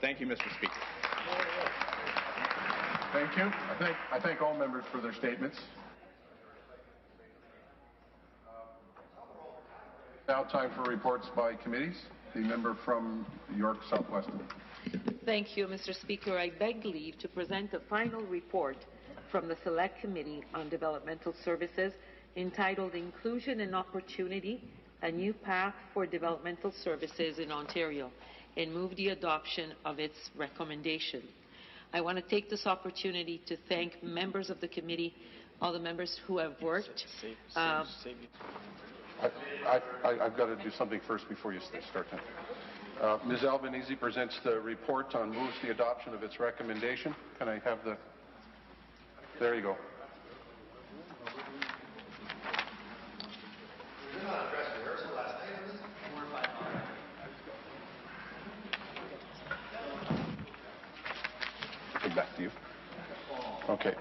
Thank you, Mr. Speaker. Thank you. I thank all members for their statements. Now time for reports by committees. The member from York Southwest. Thank you, Mr. Speaker. I beg leave to present the final report from the Select Committee on Developmental Services entitled Inclusion and Opportunity, a New Path for Developmental Services in Ontario, and move the adoption of its recommendation. I want to take this opportunity to thank members of the committee, all the members who have worked. I've got to do something first before you start that. Ms. Albanese presents the report on moves the adoption of its recommendation. Can I have the... There you go. Back to you. Okay.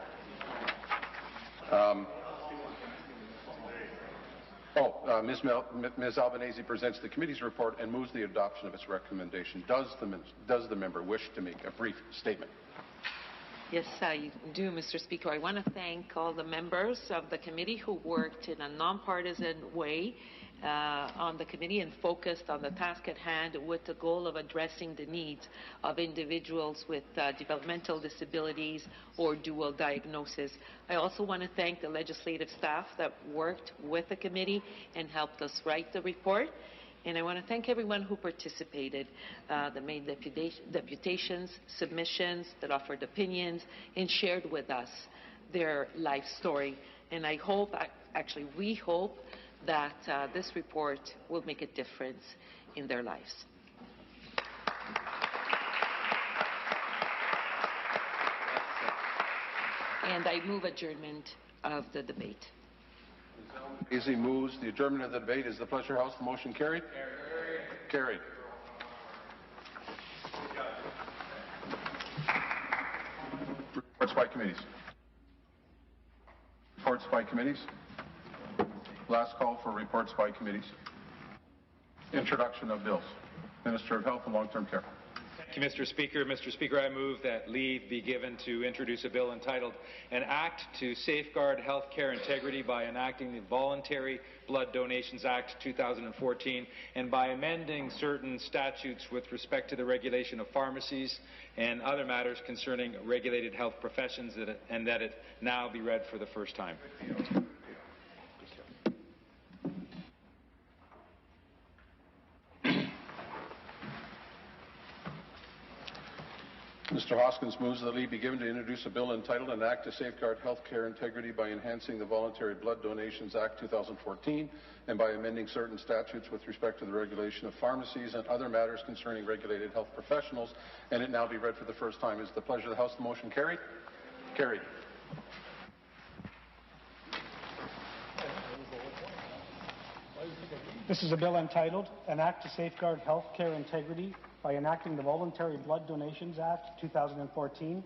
Ms. Albanese presents the committee's report and moves the adoption of its recommendation. Does the member wish to make a brief statement? Yes, I do, Mr. Speaker. I want to thank all the members of the committee who worked in a nonpartisan way on the committee and focused on the task at hand with the goal of addressing the needs of individuals with developmental disabilities or dual diagnosis. I also want to thank the legislative staff that worked with the committee and helped us write the report. And I want to thank everyone who participated, that made deputations, submissions, that offered opinions, and shared with us their life story. And I hope, actually we hope, that this report will make a difference in their lives. And I move adjournment of the debate. Easy moves the adjournment of the debate. Is the pleasure house the motion carried? Carried. Reports by committees. Reports by committees. Last call for reports by committees. Introduction of bills. Minister of Health and Long-Term Care. Thank you, Mr. Speaker. Mr. Speaker, I move that leave be given to introduce a bill entitled An Act to Safeguard Healthcare Integrity by Enacting the Voluntary Blood Donations Act 2014 and by amending certain statutes with respect to the regulation of pharmacies and other matters concerning regulated health professions, and that it now be read for the first time. Mr. Hoskins moves that leave be given to introduce a bill entitled An Act to Safeguard Healthcare Integrity by Enhancing the Voluntary Blood Donations Act 2014 and by amending certain statutes with respect to the regulation of pharmacies and other matters concerning regulated health professionals, and it now be read for the first time. Is the pleasure of the House the motion carried? Carried. This is a bill entitled An Act to Safeguard Healthcare Integrity by Enacting the Voluntary Blood Donations Act 2014